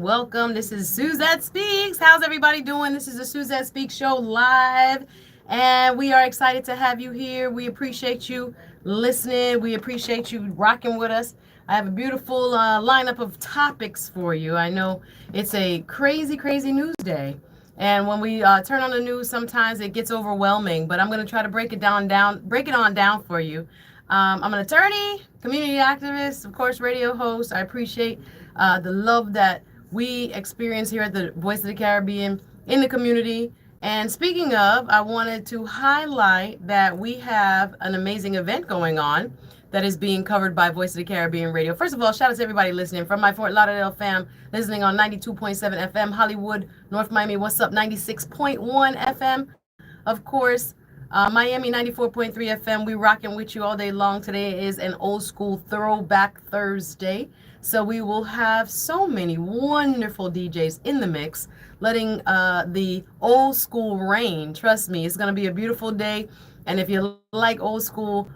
Welcome. This is Suzette Speaks. How's everybody doing? This is the Suzette Speaks show live, and we are excited to have you here. We appreciate you listening. We appreciate you rocking with us. I have a beautiful lineup of topics for you. I know it's a crazy, crazy news day, and when we turn on the news, sometimes it gets overwhelming. But I'm going to try to break it on down for you. I'm an attorney, community activist, of course, radio host. I appreciate the love that we experience here at the Voice of the Caribbean in the community. And speaking of, I wanted to highlight that we have an amazing event going on that is being covered by Voice of the Caribbean Radio. First of all, shout out to everybody listening from my Fort Lauderdale fam, listening on 92.7 FM, Hollywood, North Miami, what's up, 96.1 FM. Of course, Miami 94.3 FM. We rocking with you all day long. Today is an old school throwback Thursday. So we will have so many wonderful DJs in the mix, letting the old school reign. Trust me, it's going to be a beautiful day. And if you like old school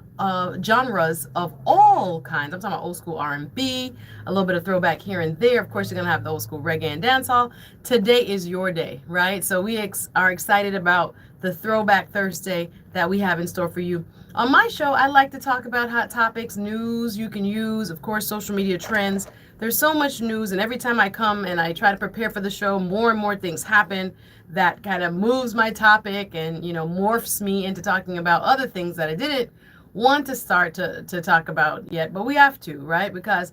genres of all kinds, I'm talking about old school R&B, a little bit of throwback here and there. Of course, you're going to have the old school reggae and dancehall. Today is your day, right? So we are excited about the Throwback Thursday that we have in store for you. On my show, I like to talk about hot topics, news you can use, of course, social media trends. There's so much news, and every time I come and I try to prepare for the show, more and more things happen that kind of moves my topic and, morphs me into talking about other things that I didn't want to start to talk about yet, but we have to, right? Because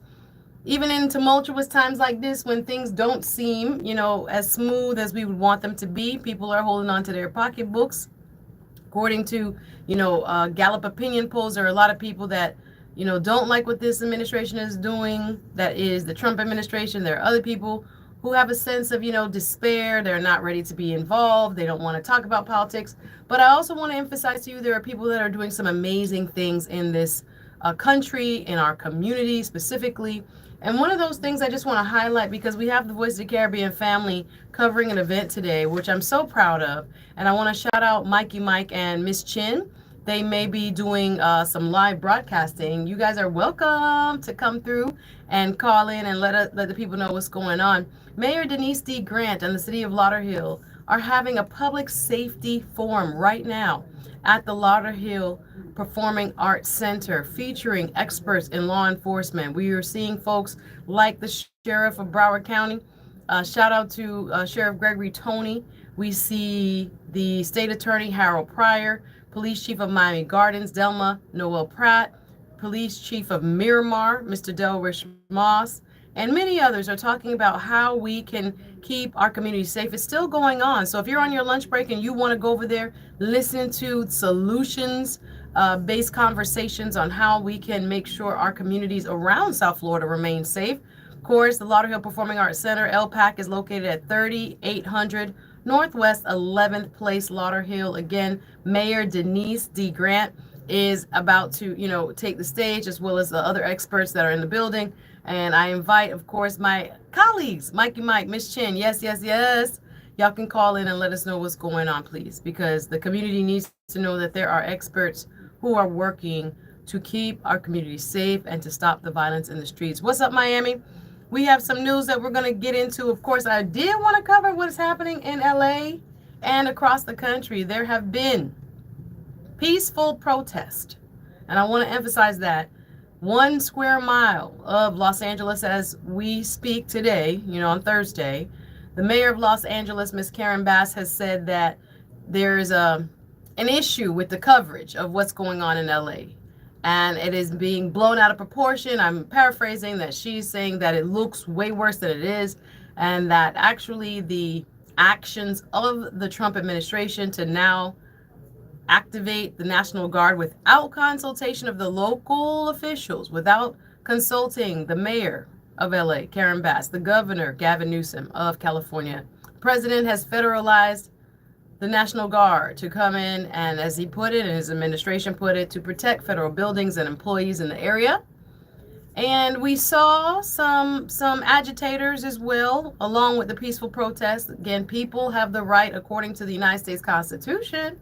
even in tumultuous times like this, when things don't seem, as smooth as we would want them to be, people are holding on to their pocketbooks. According to, Gallup opinion polls, there are a lot of people that, don't like what this administration is doing. That is the Trump administration. There are other people who have a sense of, despair. They're not ready to be involved. They don't want to talk about politics. But I also want to emphasize to you, there are people that are doing some amazing things in this country, in our community specifically. And one of those things I just want to highlight, because we have the Voice of the Caribbean family covering an event today, which I'm so proud of. And I want to shout out Mikey Mike and Miss Chin. They may be doing some live broadcasting. You guys are welcome to come through and call in and let the people know what's going on. Mayor Denise D. Grant and the city of Lauderhill are having a public safety forum right now at the Lauderhill Performing Arts Center, featuring experts in law enforcement. We are seeing folks like the Sheriff of Broward County. Shout out to Sheriff Gregory Toney. We see the State Attorney Harold Pryor, Police Chief of Miami Gardens, Delma Noel Pratt, Police Chief of Miramar, Mr. Delrish Moss, and many others are talking about how we can keep our community safe. It's still going on. So if you're on your lunch break and you want to go over there, listen to solutions based conversations on how we can make sure our communities around South Florida remain safe. Of course, the Lauderhill Performing Arts Center, LPAC, is located at 3800 Northwest 11th Place, Lauderhill. Again, Mayor Denise D. Grant is about to, take the stage, as well as the other experts that are in the building. And I invite, of course, my colleagues, Mikey Mike, Miss Chin. Yes, yes, yes. Y'all can call in and let us know what's going on, please, because the community needs to know that there are experts who are working to keep our community safe and to stop the violence in the streets. What's up, Miami? We have some news that we're going to get into. Of course, I did want to cover what is happening in LA and across the country. There have been peaceful protests, and I want to emphasize that 1 square mile of Los Angeles as we speak today, on Thursday. The mayor of Los Angeles, Ms. Karen Bass, has said that there's an issue with the coverage of what's going on in LA. And it is being blown out of proportion. I'm paraphrasing that she's saying that it looks way worse than it is, and that actually the actions of the Trump administration to now activate the National Guard without consultation of the local officials, without consulting the mayor of LA, Karen Bass, the governor, Gavin Newsom of California. The president has federalized the National Guard to come in and, as he put it, and his administration put it, to protect federal buildings and employees in the area. And we saw some agitators as well, along with the peaceful protests. Again, people have the right, according to the United States Constitution,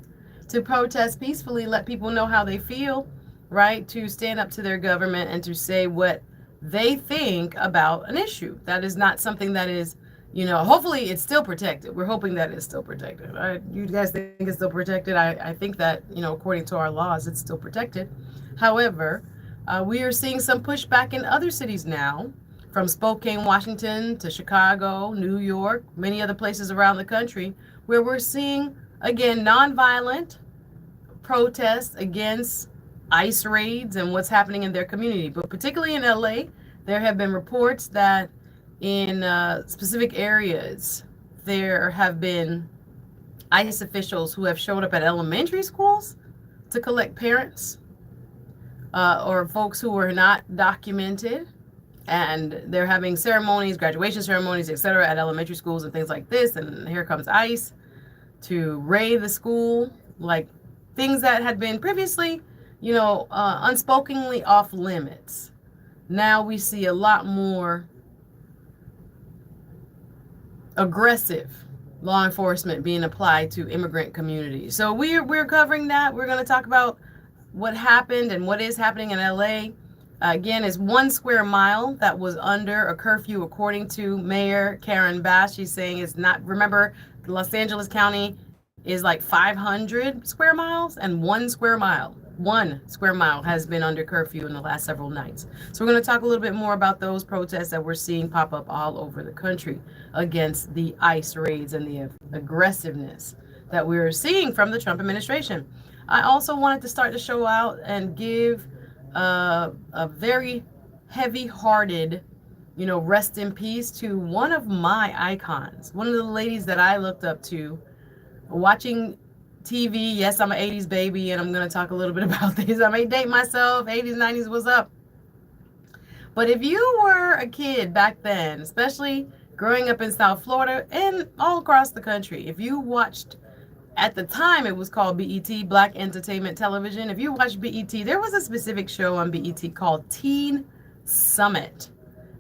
to protest peacefully, let people know how they feel, right? To stand up to their government and to say what they think about an issue. That is not something that is, hopefully it's still protected. We're hoping that it's still protected. You guys think it's still protected? I think that, according to our laws, it's still protected. However, we are seeing some pushback in other cities now, from Spokane, Washington to Chicago, New York, many other places around the country, where we're seeing, again, nonviolent protests against ICE raids and what's happening in their community. But particularly in LA, there have been reports that in specific areas, there have been ICE officials who have showed up at elementary schools to collect parents or folks who are not documented. And they're having ceremonies, graduation ceremonies, etc., at elementary schools and things like this. And here comes ICE to raid the school, like things that had been previously, unspokenly off limits. Now we see a lot more aggressive law enforcement being applied to immigrant communities. So we're covering that. We're going to talk about what happened and what is happening in LA. Again, is 1 square mile that was under a curfew, according to Mayor Karen Bass. She's saying it's not, remember, Los Angeles County is like 500 square miles, and 1 square mile has been under curfew in the last several nights. So we're going to talk a little bit more about those protests that we're seeing pop up all over the country against the ICE raids and the aggressiveness that we're seeing from the Trump administration. I also wanted to start the show out and give a very heavy-hearted, rest in peace to one of my icons, one of the ladies that I looked up to watching TV. Yes, I'm an 80s baby, and I'm going to talk a little bit about this. I may date myself. 80s, 90s was up. But if you were a kid back then, especially growing up in South Florida and all across the country, if you watched, at the time it was called BET, Black Entertainment Television. If you watched BET, there was a specific show on BET called Teen Summit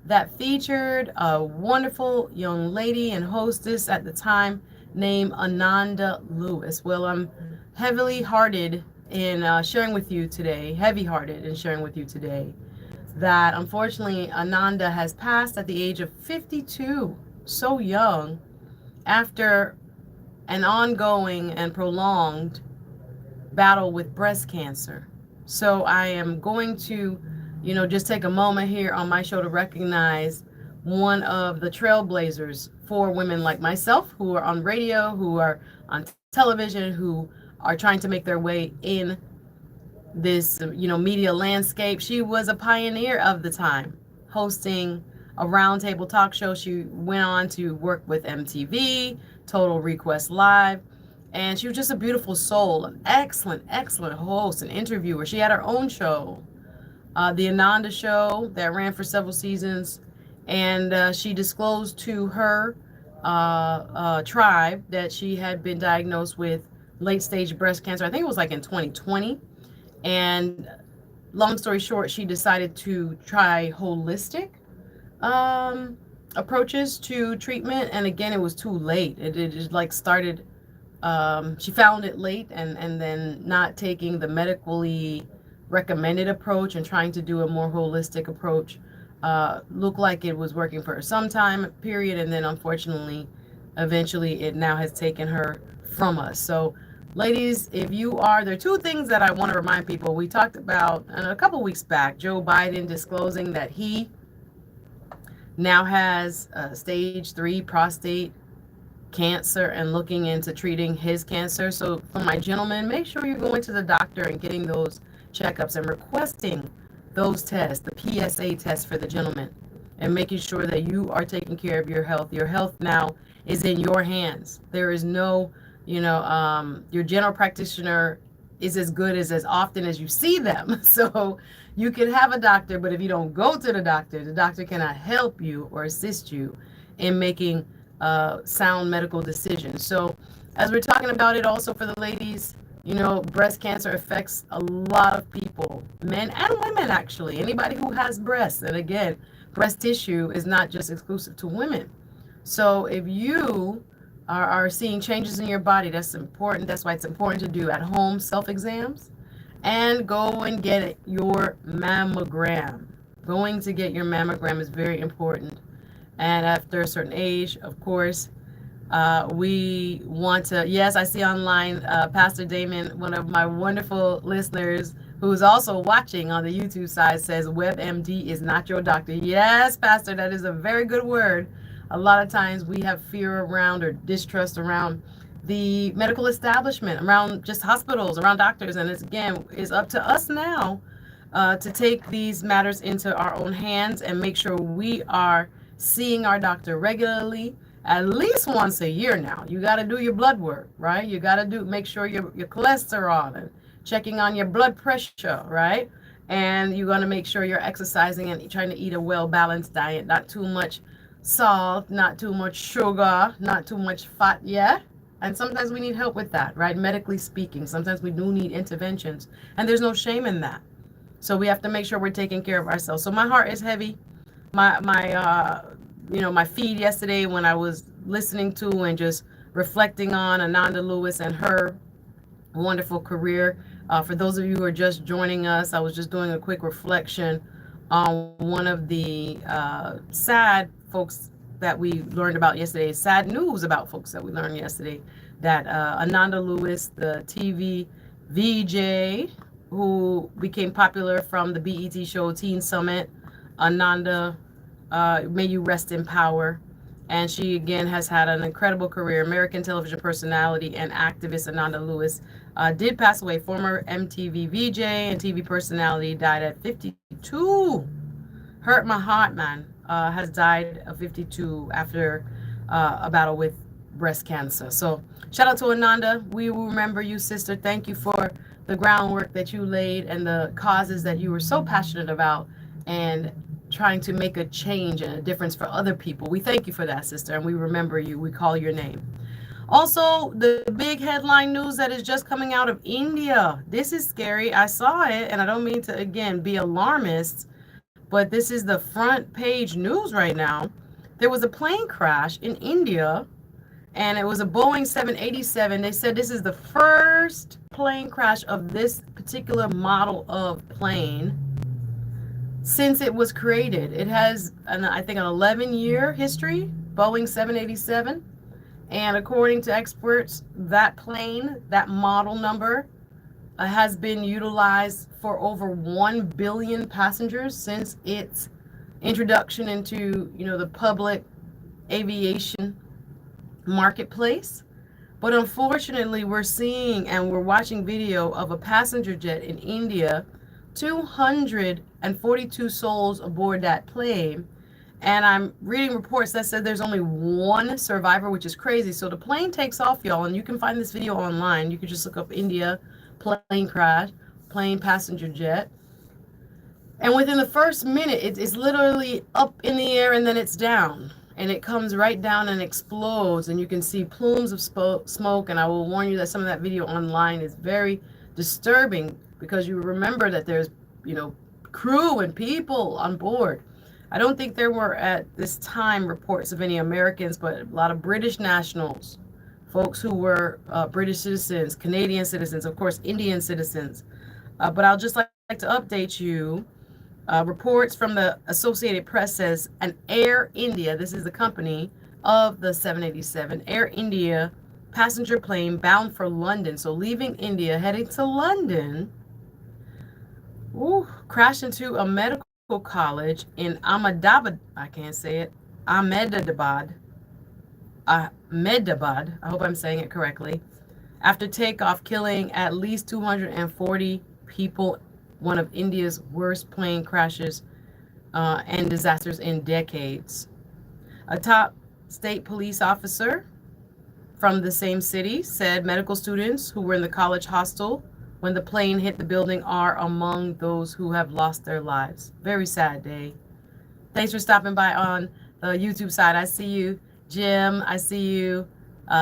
that featured a wonderful young lady and hostess at the time named Ananda Lewis. Well, I'm heavy-hearted in sharing with you today that unfortunately Ananda has passed at the age of 52, so young, after an ongoing and prolonged battle with breast cancer. So I am going to, just take a moment here on my show to recognize one of the trailblazers for women like myself, who are on radio, who are on television, who are trying to make their way in this, media landscape. She was a pioneer of the time, hosting a roundtable talk show. She went on to work with MTV, Total Request Live, and she was just a beautiful soul, an excellent host and interviewer. She had her own show, the Ananda Show, that ran for several seasons, and she disclosed to her tribe that she had been diagnosed with late-stage breast cancer. I think it was like in 2020, and long story short, she decided to try holistic approaches to treatment, and again, it was too late. It just like started, she found it late, and then not taking the medically recommended approach and trying to do a more holistic approach looked like it was working for some time period, and then unfortunately eventually it now has taken her from us. So ladies, if you are, there are two things that I want to remind people. We talked about a couple weeks back, Joe Biden disclosing that he now has stage 3 prostate cancer and looking into treating his cancer. So for my gentlemen, make sure you're going to the doctor and getting those checkups and requesting those tests, the PSA test for the gentleman, and making sure that you are taking care of your health. Your health now is in your hands. There is no, your general practitioner is as good as often as you see them. So you can have a doctor, but if you don't go to the doctor cannot help you or assist you in making sound medical decisions. So as we're talking about it also for the ladies, breast cancer affects a lot of people, men and women actually, anybody who has breasts. And again, breast tissue is not just exclusive to women. So if you are seeing changes in your body, that's important. That's why it's important to do at home self-exams and go and get your mammogram. going to get your mammogram is very important. And after a certain age, of course, we want to, yes, I see online Pastor Damon, one of my wonderful listeners who's also watching on the YouTube side, says WebMD is not your doctor. Yes, Pastor, that is a very good word. A lot of times we have fear around or distrust around the medical establishment, around just hospitals, around doctors. And it's, again, is up to us now to take these matters into our own hands and make sure we are seeing our doctor regularly, at least once a year now. You got to do your blood work, right? You got to make sure your cholesterol and checking on your blood pressure, right? And you're going to make sure you're exercising and trying to eat a well-balanced diet, not too much salt, not too much sugar, not too much fat, yeah? And sometimes we need help with that, right? Medically speaking, sometimes we do need interventions, and there's no shame in that. So we have to make sure we're taking care of ourselves. So my heart is heavy. My my feed yesterday when I was listening to and just reflecting on Ananda Lewis and her wonderful career. For those of you who are just joining us, I was just doing a quick reflection on one of the sad folks that we learned about yesterday, sad news about folks that we learned yesterday, that Ananda Lewis, the TV VJ, who became popular from the BET show Teen Summit, Ananda, may you rest in power. And she, again, has had an incredible career. American television personality and activist Ananda Lewis did pass away. Former MTV VJ and TV personality, died at 52. Hurt my heart, man. Has died at 52 after a battle with breast cancer. So shout out to Ananda. We will remember you, sister. Thank you for the groundwork that you laid and the causes that you were so passionate about and trying to make a change and a difference for other people. We thank you for that, sister, and we remember you. We call your name. Also, the big headline news that is just coming out of India. This is scary. I saw it, and I don't mean to, again, be alarmist, but this is the front page news right now. There was a plane crash in India, and it was a Boeing 787. They said this is the first plane crash of this particular model of plane since it was created. It has, I think, an 11-year history, Boeing 787. And according to experts, that plane, that model number, has been utilized for over 1 billion passengers since its introduction into, the public aviation marketplace. But unfortunately, we're seeing and we're watching video of a passenger jet in India, 242 souls aboard that plane. And I'm reading reports that said there's only one survivor, which is crazy. So the plane takes off, y'all, and you can find this video online. You can just look up India plane crash, plane passenger jet. And within the first minute, it's literally up in the air and then it's down. And it comes right down and explodes. And you can see plumes of smoke. And I will warn you that some of that video online is very disturbing because you remember that there's, crew and people on board. I don't think there were at this time reports of any Americans, but a lot of British nationals, folks who were British citizens, Canadian citizens, of course, Indian citizens. But I'll just like to update you. Reports from the Associated Press says an Air India, this is the company of the 787, Air India passenger plane bound for London. So leaving India, heading to London, crashed into a medical college in Ahmedabad. I can't say it. Ahmedabad. I hope I'm saying it correctly. After takeoff, killing at least 240 people, one of India's worst plane crashes and disasters in decades. A top state police officer from the same city said medical students who were in the college hostel when the plane hit the building are among those who have lost their lives. Very sad day. Thanks for stopping by on the YouTube side. I see you, Jim. I see you,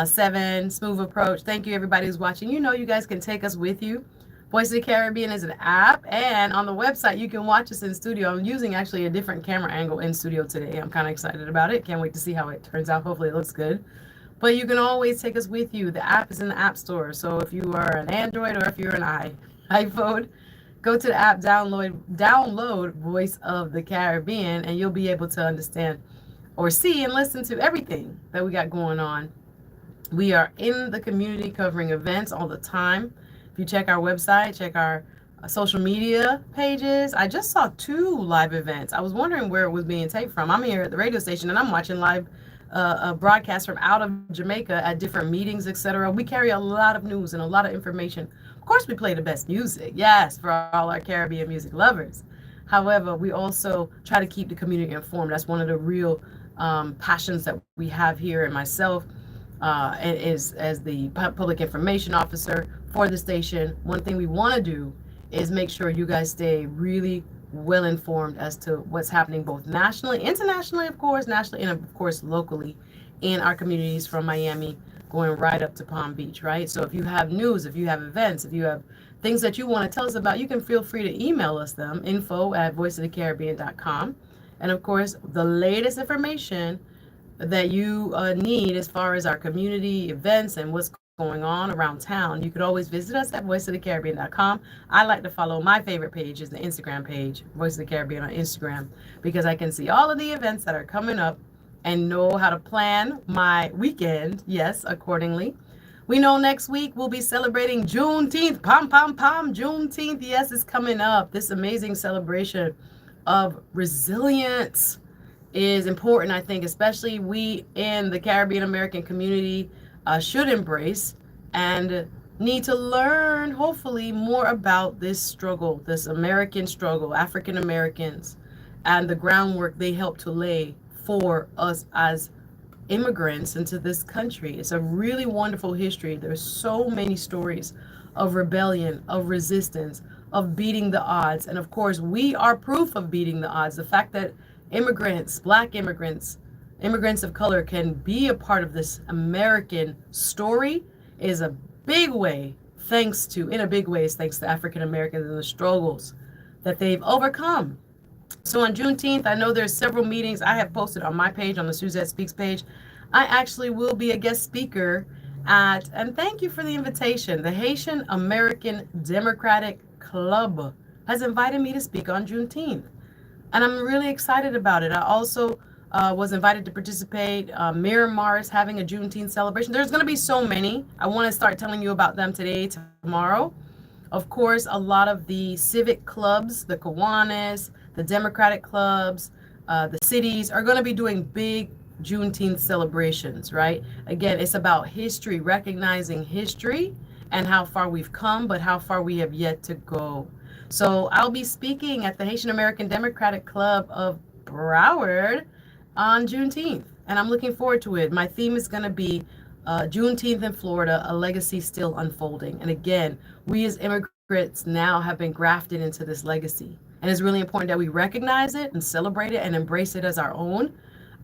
Seven, Smooth Approach. Thank you, everybody who's watching. You guys can take us with you. Voice of the Caribbean is an app, and on the website, you can watch us in studio. I'm using actually a different camera angle in studio today. I'm kind of excited about it. Can't wait to see how it turns out. Hopefully it looks good. But you can always take us with you. The app is in the App Store. So if you are an Android or if you're an iPhone, Go to the app, download Voice of the Caribbean, and you'll be able to understand or see and listen to everything that we got going on. We are in the community covering events all the time. If you check our website, check our social media pages. I just saw 2 live events. I was wondering where it was being taped from. I'm here at the radio station and I'm watching live broadcasts from out of Jamaica at different meetings, etc. We carry a lot of news and a lot of information. Of course, we play the best music, yes, for all our Caribbean music lovers. However, we also try to keep the community informed. That's one of the real passions that we have here, and myself is as the public information officer for the station. One thing we want to do is make sure you guys stay really well informed as to what's happening both nationally, internationally, of course, nationally, and of course locally in our communities from Miami going right up to Palm Beach, right? So if you have news, if you have events, if you have things that you want to tell us about, you can feel free to email us them, info@voiceofthecaribbean.com. And of course, the latest information that you need as far as our community events and what's going on around town, you could always visit us at voiceofthecaribbean.com. I like to follow my favorite page is the Instagram page, Voice of the Caribbean on Instagram, because I can see all of the events that are coming up and know how to plan my weekend, yes, accordingly. We know next week we'll be celebrating Juneteenth. Pom, pom, pom, Juneteenth. Yes, it's coming up. This amazing celebration of resilience is important, I think, especially we in the Caribbean American community should embrace and need to learn, hopefully, more about this struggle, this American struggle, African Americans, and the groundwork they help to lay for us as immigrants into this country. It's a really wonderful history. There's so many stories of rebellion, of resistance, of beating the odds. And of course, we are proof of beating the odds. The fact that immigrants, Black immigrants, immigrants of color can be a part of this American story is a big way, in a big way, is thanks to African Americans and the struggles that they've overcome. So on Juneteenth, I know there's several meetings I have posted on my page, on the Suzette Speaks page. I actually will be a guest speaker at, and thank you for the invitation, the Haitian American Democratic Club has invited me to speak on Juneteenth. And I'm really excited about it. I also was invited to participate. Miramar is having a Juneteenth celebration. There's going to be so many. I want to start telling you about them today, tomorrow. Of course, a lot of the civic clubs, the Kiwanis, the Democratic clubs, the cities are going to be doing big Juneteenth celebrations, right? Again, it's about history, recognizing history and how far we've come, but how far we have yet to go. So I'll be speaking at the Haitian American Democratic Club of Broward on Juneteenth, and I'm looking forward to it. My theme is going to be Juneteenth in Florida, a legacy still unfolding. And again, we as immigrants now have been grafted into this legacy. And it's really important that we recognize it and celebrate it and embrace it as our own.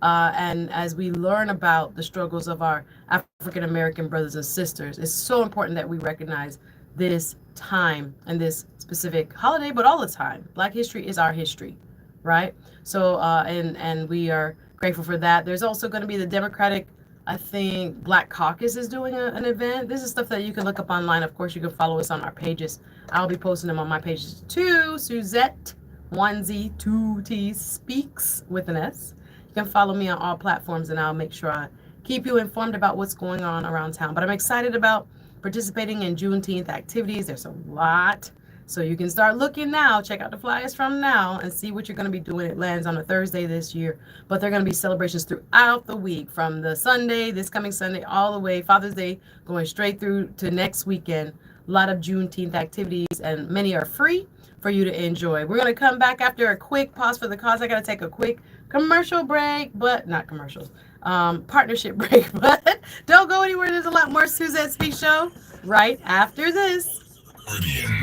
And as we learn about the struggles of our African American brothers and sisters, it's so important that we recognize this time and this specific holiday, but all the time. Black history is our history, right? So, and we are grateful for that. There's also going to be the Democratic, I think, Black Caucus is doing an event. This is stuff that you can look up online. Of course, you can follow us on our pages. I'll be posting them on my pages too. Suzette, 1Z, 2T, Speaks with an S. You can follow me on all platforms, and I'll make sure I keep you informed about what's going on around town. But I'm excited about participating in Juneteenth activities. There's a lot. So you can start looking now. Check out the flyers from now and see what you're going to be doing. It lands on a Thursday this year, but there are going to be celebrations throughout the week, from the Sunday, this coming Sunday, all the way, Father's Day, going straight through to next weekend. A lot of Juneteenth activities, and many are free for you to enjoy. We're going to come back after a quick pause for the cause. I got to take a quick commercial break, but not commercials, partnership break, but don't go anywhere. There's a lot more Suzette Speaks Show right after this.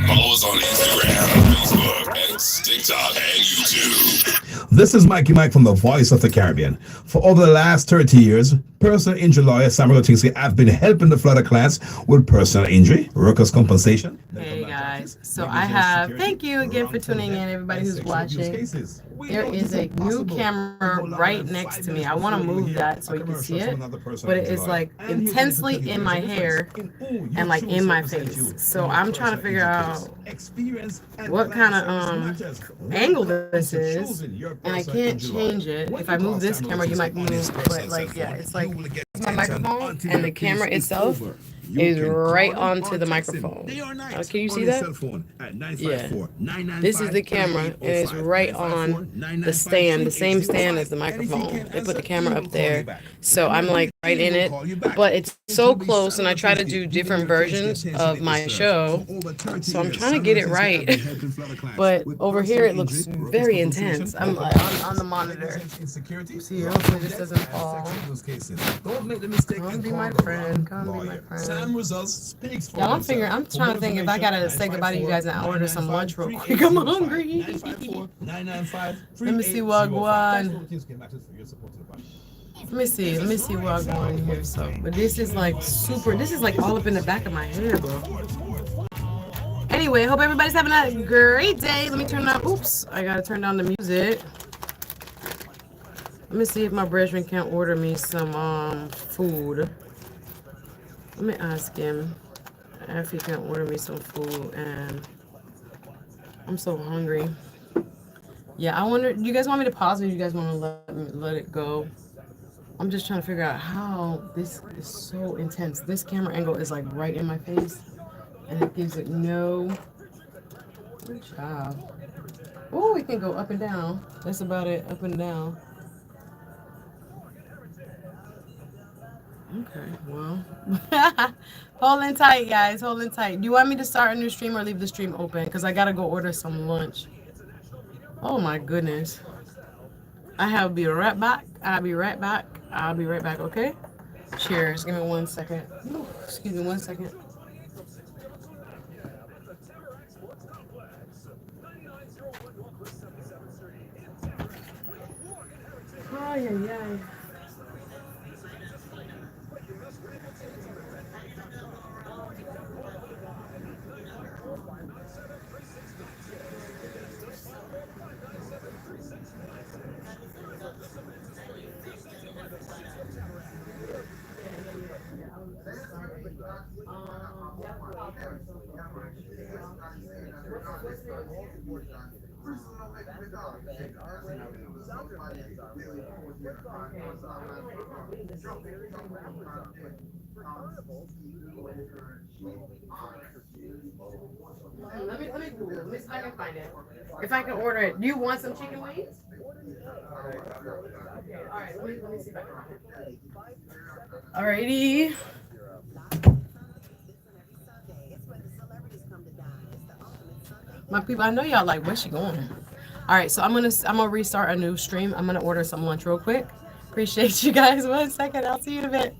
Follow us on Instagram, Facebook, X, TikTok, and YouTube. This is Mikey Mike from the Voice of the Caribbean. For over the last 30 years, personal injury lawyer Samuel Otinsky have been helping the Florida class with personal injury, workers' compensation. Hey guys, So I have, thank you again for tuning in, everybody who's watching. There is a new camera right next to me. I want to move that so you can see it, but it is like intensely in my hair and like in my face. So I'm trying to figure out what kind of angle this is, and I can't change it. If I move this camera, you might move, but like, yeah, it's like my microphone and the camera itself is right onto the microphone. Can you see that? Yeah. This is the camera, and it's right on the stand, the same stand as the microphone. They put the camera up there, so I'm like right in it, but it's so close, and I try to do different versions of my show, so I'm trying to get it right. But over here, it looks very intense. I'm like on the monitor. See, hopefully this doesn't fall. Come be my friend. Come be my friend. Yeah, I'm trying to think if I gotta say goodbye to you guys and order some lunch real quick. I'm hungry. Let me see what one. Let me see what I'm going here. So, but this is like super. This is like all up in the back of my hair, bro. Anyway, hope everybody's having a great day. Let me turn down. Oops, I gotta turn down the music. Let me see if my brethren can order me some food. Let me ask him if he can order me some food, and I'm so hungry. Yeah, I wonder, do you guys want me to pause or do you guys want to let it go? I'm just trying to figure out how this is so intense. This camera angle is like right in my face, and it gives it no... Good job. Oh, it can go up and down. That's about it, up and down. Okay, well, holding tight, guys, holding tight. Do you want me to start a new stream or leave the stream open? Because I got to go order some lunch. Oh, my goodness. I'll be right back. I'll be right back, okay? Cheers. Give me 1 second. Ooh, excuse me 1 second. Oh, yeah. Let me Google. Let me see if I can find it. If I can order it. Do you want some chicken wings? Okay, all right. Let me see if I can find it. Alrighty. My people, I know y'all like, where's she going? All right, so I'm gonna restart a new stream. I'm gonna order some lunch real quick. Appreciate you guys. 1 second. I'll see you in a bit.